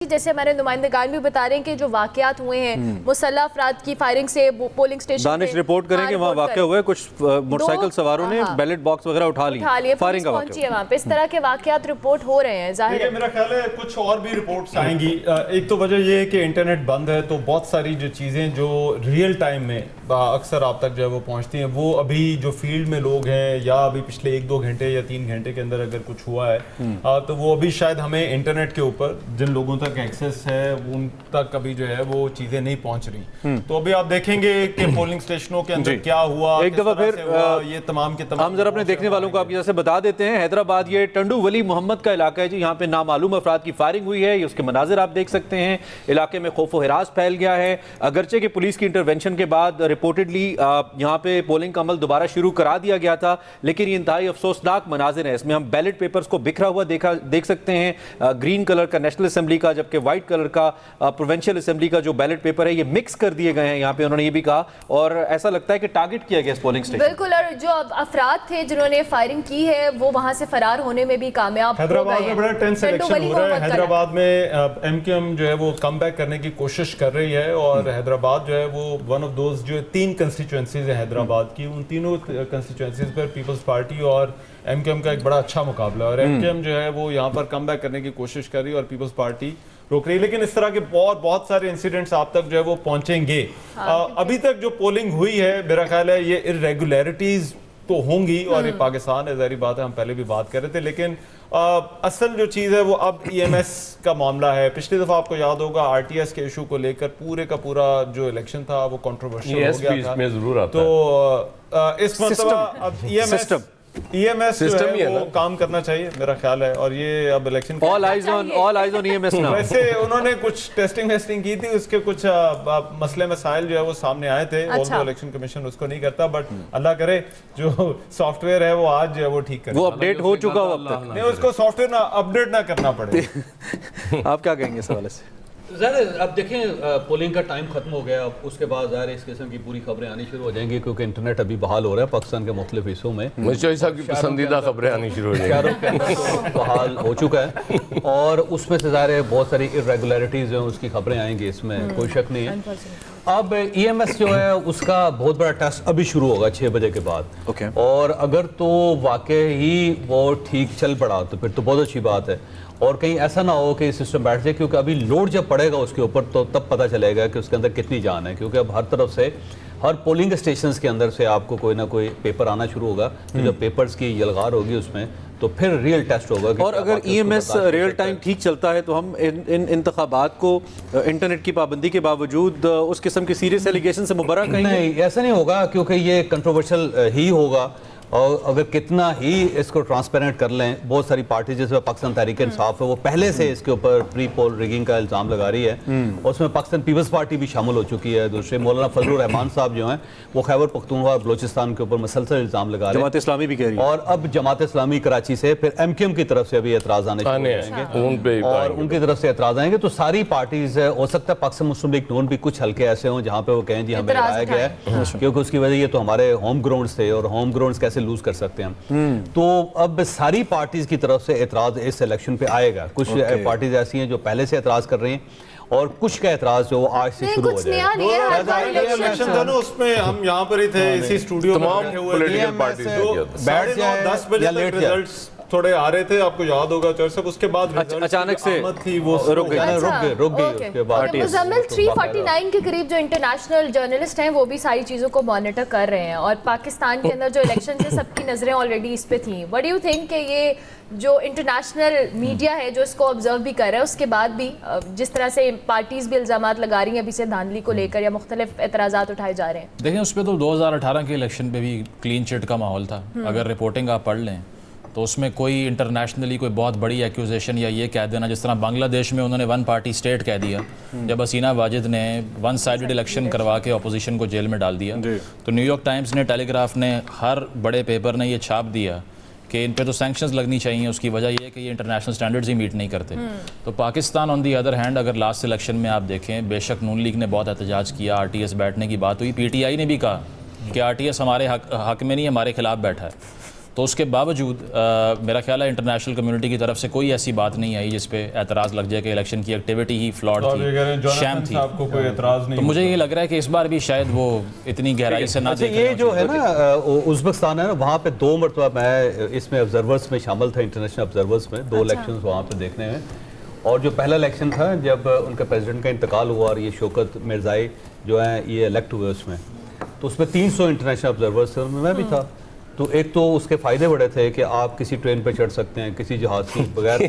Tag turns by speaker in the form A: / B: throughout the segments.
A: जैसे हमारे नुमाइंदगान भी बता रहे हैं कि जो वाकयात हुए हैं मुसल्लह अफराद की फायरिंग से पोलिंग स्टेशन
B: दानिश रिपोर्ट करेंगे वहाँ वाकया हुआ है, कुछ मोटरसाइकिल सवारों ने बैलेट बॉक्स वगैरह उठा लिए, फायरिंग का वाकया है वहाँ
A: पे। इस तरह के वाकयात रिपोर्ट हो रहे हैं। जाहिर है
C: मेरा ख्याल है कुछ और भी रिपोर्ट्स आएंगी। एक तो वजह ये है कि इंटरनेट बंद है, तो बहुत सारी जो चीज़ें जो रियल टाइम में अक्सर आप तक जो है वो पहुंचती हैं, वो अभी जो फील्ड में लोग हैं या अभी पिछले 1-2 घंटे या 3 घंटे के अंदर अगर कुछ हुआ है तो वो अभी शायद हमें इंटरनेट के ऊपर जिन लोगों तक एक्सेस है उन तक अभी जो है वो चीजें नहीं पहुंच रही। तो अभी आप देखेंगे कि पोलिंग स्टेशनों के अंदर क्या हुआ,
B: एक दफा फिर
C: ये तमाम के तमाम
B: हम जरा अपने देखने वालों को आप जैसे बता देते हैं। हैदराबाद ये टंडू वली मोहम्मद का इलाका है जी, यहाँ पे नामालूम अफराद की फायरिंग हुई है, ये उसके मनाजिर आप देख सकते हैं। इलाके में खौफ व हिरास फैल गया है, अगरचे कि पुलिस की इंटरवेंशन के बाद रिपोर्टेडली यहाँ पे पोलिंग का अमल दोबारा शुरू करा दिया गया था, लेकिन ये इंतहाई अफसोसनाक मनाजिर है। इसमें हम बैलेट पेपर्स को बिखरा हुआ देख सकते हैं, ग्रीन कलर का नेशनल असेंबली का जबकि व्हाइट कलर का प्रोविंशियल असेंबली का जो बैलेट पेपर है ये मिक्स कर दिए गए हैं यहाँ पे, उन्होंने ये भी कहा। और ऐसा लगता है कि टारगेट किया गया इस पोलिंग स्टेशन।
A: बिल्कुल, और जो अफराद थे जिन्होंने फायरिंग की है वो वहां से फरार होने में भी कामयाब।
C: हैदराबाद में बड़ा टेंस इलेक्शन हो रहा है। हैदराबाद में एमक्यूएम जो है वो कम बैक करने की कोशिश कर रही है और हैदराबाद जो है वो वन ऑफ दोज जो 3 कंस्टिट्यूएंसीज है हैदराबाद की, उन तीनों कंस्टिट्यूएंसीज पर पीपल्स पार्टी और एमक्यूएम का एक बड़ा अच्छा मुकाबला है और एमक्यूएम जो है वो यहाँ पर कम बैक करने की कोशिश कर रही है और पीपल्स पार्टी रोक रही है। लेकिन इस तरह के बहुत सारे इंसिडेंट्स आप तक जो है वो पहुंचेंगे। अभी तक जो पोलिंग हुई है मेरा ख्याल है ये इरेगुलरिटीज तो होंगी और ये पाकिस्तान है, ज़ाहिर बात है, हम पहले भी बात कर रहे थे। लेकिन असल जो चीज़ है वो अब ईएमएस का मामला है। पिछली दफ़ा आपको याद होगा आरटीएस के इशू को लेकर पूरे का पूरा जो इलेक्शन था वो कंट्रोवर्शियल हो गया था।
D: इसमें ज़रूर आता
C: तो इस मसला अब ईएमएस जो है वो काम करना चाहिए मेरा ख्याल है। और ये अब election
B: all eyes on EMS now.
C: वैसे उन्होंने कुछ टेस्टिंग की थी, उसके कुछ मसले मसाइल जो है वो सामने आए थे। अच्छा। इलेक्शन कमीशन उसको नहीं करता, बट अल्लाह करे जो सॉफ्टवेयर है वो आज जो है वो ठीक करे,
B: वो अपडेट हो चुका हो अब तक,
C: नहीं उसको सॉफ्टवेयर अपडेट ना करना पड़े।
B: आप क्या कहेंगे इस हवाले से?
D: ज़ाहिर अब देखें पोलिंग का टाइम खत्म हो गया, अब उसके बाद ज़ाहिर इस किस्म की पूरी खबरें आनी शुरू हो जाएंगी क्योंकि इंटरनेट अभी बहाल हो रहा है पाकिस्तान के मुख्तलिफ हिस्सों में।
E: मुझे साहब की पसंदीदा खबरें आनी शुरू हो जाएंगी।
D: शहरों के अंदर तो बहाल हो चुका है और उसमें से ज़ाहिर बहुत सारी इरेगुलरिटीज़ हैं, उसकी खबरें आएंगी, इसमें कोई शक नहीं है। अब ईएमएस जो है उसका बहुत बड़ा टेस्ट अभी शुरू होगा 6 बजे के बाद। और अगर तो वाकई ही वो ठीक चल पड़ा तो फिर तो बहुत अच्छी बात है, और कहीं ऐसा ना हो कि सिस्टम बैठ जाए, क्योंकि अभी लोड जब पड़ेगा उसके ऊपर तो तब पता चलेगा कि उसके अंदर कितनी जान है। क्योंकि अब हर तरफ से हर पोलिंग स्टेशंस के अंदर से आपको कोई ना कोई पेपर आना शुरू होगा, तो जब पेपर्स की यलगार होगी उसमें तो फिर रियल टेस्ट होगा।
B: और अगर ईएमएस रियल टाइम ठीक चलता है तो हम इन इंतखाबात को इंटरनेट की पाबंदी के बावजूद उस किस्म के सीरियस एलिगेशन से मुबर्रा कहेंगे?
D: नहीं, ऐसा नहीं होगा क्योंकि ये कंट्रोवर्शियल ही होगा। और अगर कितना ही इसको ट्रांसपेरेंट कर लें, बहुत सारी पार्टी जैसे पाकिस्तान तहरीक इंसाफ है वो पहले से इसके ऊपर प्री पोल रिगिंग का इल्ज़ाम लगा रही है और उसमें पाकिस्तान पीपल्स पार्टी भी शामिल हो चुकी है। दूसरे मौलाना फजलुर रहमान साहब जो हैं वो खैबर पख्तूनख्वा और बलोचिस्तान के ऊपर मुसलसल इल्ज़ाम लगा रहे हैं।
B: जमात इस्लामी भी कह रही है
D: और अब जमात इस्लामी कराची से फिर एमक्यूएम की तरफ से अभी एतराज़ आने जाएंगे और उनकी तरफ से एतराज़ आएंगे। तो सारी पार्टीज हो सकता है पाकिस्तान मुस्लिम लीग नून भी कुछ हल्के ऐसे हों जहाँ पे वो कहें जी हमें लगाया गया है, क्योंकि उसकी वजह ये तो हमारे होम ग्राउंड्स थे और होम ग्राउंड्स कैसे लूज कर सकते हैं। तो अब सारी पार्टीज की तरफ से एतराज इस इलेक्शन पे आएगा। कुछ पार्टीज ऐसी हैं जो पहले से एतराज कर रही हैं और कुछ का एतराज जो आज से शुरू हो
C: जाएगा। उसमें हम यहाँ पर ही थे इसी स्टूडियो में बैठे हुए, 10 बजे तक रिजल्ट्स थोड़े आ रहे थे, आपको याद होगा चर्च साहब, उसके बाद
B: अचानक से
C: थी वो रुक गई।
A: उसके बाद मुज़म्मिल 349 के करीब जो इंटरनेशनल जर्नलिस्ट हैं वो भी सारी चीज़ों को मॉनिटर कर रहे हैं और पाकिस्तान के अंदर जो इलेक्शन है सबकी नज़रें ऑलरेडी इस पे थी। व्हाट डू यू थिंक कि ये जो इंटरनेशनल मीडिया है जो इसको ऑब्जर्व भी कर रहा है, उसके बाद भी जिस तरह से पार्टीज भी इल्ज़ामात लगा रही हैं अभी से धांधली को लेकर या मुख्तलिफ एतराज़ात उठाए जा रहे हैं?
F: देखें, उस पर तो 2018 के इलेक्शन पे भी क्लीन चिट का माहौल था। अगर रिपोर्टिंग आप पढ़ लें तो उसमें कोई इंटरनेशनली कोई बहुत बड़ी एक्यूजेशन या ये कह देना, जिस तरह बांग्लादेश में उन्होंने 1 पार्टी स्टेट कह दिया जब हसीना वाजिद ने 1 साइडेड इलेक्शन करवा के अपोजिशन को जेल में डाल दिया, तो न्यूयॉर्क टाइम्स ने, टेलीग्राफ ने, हर बड़े पेपर ने ये छाप दिया कि इन पे तो सैंक्शंस लगनी चाहिए। उसकी वजह ये है कि ये इंटरनेशनल स्टैंडर्ड्स ही मीट नहीं करते। तो Pakistan on the other hand अगर लास्ट इलेक्शन में आप देखें, बेशक नून लीग ने बहुत एहतजाज किया, आरटीएस बैठने की बात हुई, पीटीआई ने भी कहा कि आरटीएस हमारे हक में नहीं, हमारे खिलाफ बैठा है। तो उसके बावजूद मेरा ख्याल है इंटरनेशनल कम्युनिटी की तरफ से कोई ऐसी बात नहीं आई जिस पे एतराज़ लग जाए कि इलेक्शन की एक्टिविटी ही फ्लॉड थी, शैम थी।
C: आपको कोई एतराज़ नहीं?
F: तो मुझे ये लग रहा है कि इस बार भी शायद वो इतनी गहराई से ना देख रहे
D: ये
F: हों
D: जो है ना उज़्बेकिस्तान है ना, वहाँ पे 2 मरतबा मैं इसमें ऑब्जर्वर्स में शामिल था, इंटरनेशनल ऑब्जर्वर्स में 2 इलेक्शन वहाँ पे देखने में। और जो पहला इलेक्शन था जब उनके प्रेसिडेंट का इंतकाल हुआ और ये शौकत मिर्ज़ाई जो है ये इलेक्ट हुए उसमें, तो उसमें 300 इंटरनेशनल ऑब्जर्वर्स थे, उनमें मैं भी था। तो एक तो उसके फ़ायदे बड़े थे कि आप किसी ट्रेन पे चढ़ सकते हैं, किसी जहाज़ की बगैर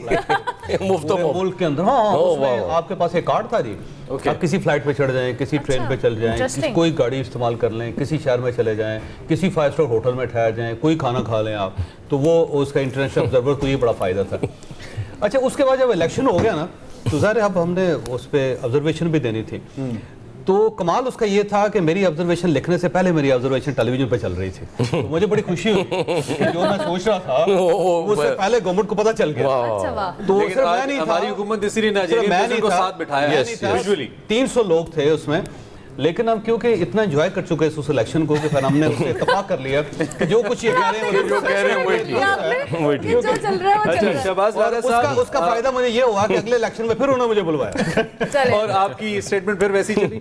E: मुफ्त
D: मुल्क के अंदर। हाँ, उसमें आपके पास एक कार्ड था जी, आप किसी फ्लाइट पे चढ़ जाएं, किसी ट्रेन पे चल जाएं, कोई गाड़ी इस्तेमाल कर लें, किसी शहर में चले जाएं, किसी 5 स्टार होटल में ठहर जाएं, कोई खाना खा लें आप, तो वो उसका इंटरनेशनल ऑब्जर्वर को ये बड़ा फ़ायदा था। अच्छा, उसके बाद जब इलेक्शन हो गया ना, तो ज़ाहिर अब हमने उस पर ऑब्जर्वेशन भी देनी थी। तो कमाल उसका ये था कि मेरी ऑब्जर्वेशन लिखने से पहले मेरी ऑब्जर्वेशन टेलीविजन पे चल रही थी। तो मुझे बड़ी खुशी हुई कि जो मैं सोच रहा था उससे पहले गवर्नमेंट को पता चल गया।
A: अच्छा वाह।
B: तो
D: सिर्फ मैं नहीं था,
B: हमारी हुकूमत इसलिए नाइजीरियन को साथ बिठाया,
D: 300 लोग थे उसमें। लेकिन हम क्योंकि इतना एंजॉय कर चुके उस इलेक्शन को कि फिर हमने उससे इत्तेफाक कर लिया कि जो कुछ ये कह रहे हैं
E: जो कह रहे हैं वही ठीक है।
A: जो चल रहा है वो चल रहा है।
B: शहबाज राना साहब,
D: उसका फायदा मुझे ये हुआ कि अगले इलेक्शन में फिर उन्होंने मुझे बुलवाया।
A: चलें।
B: और आपकी स्टेटमेंट फिर वैसी चली।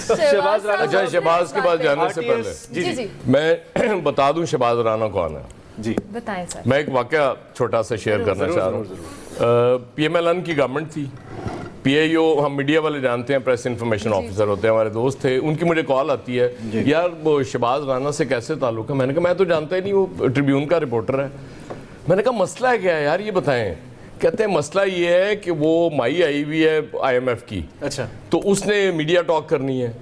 A: शहबाज राना
E: अच्छा, शहबाज के बाद जाने से पहले
A: जी जी
E: मैं बता दूं शहबाज राना कौन है।
B: जी
A: बताएं सर।
E: मैं एक वाकया छोटा सा शेयर करना चाह रहा हूँ। PMLN की गवर्नमेंट थी, PIO हम मीडिया वाले जानते हैं, प्रेस इन्फॉर्मेशन ऑफिसर होते हैं, हमारे दोस्त थे। उनकी मुझे कॉल आती है, यार वो शहबाज राना से कैसे ताल्लुक है? मैंने कहा मैं तो जानता ही नहीं, वो ट्रिब्यून का रिपोर्टर है। मैंने कहा मसला है क्या है यार, ये बताएं। कहते हैं मसला ये है कि वो माई आई हुई है IMF की,
B: अच्छा,
E: तो उसने मीडिया टॉक करनी है।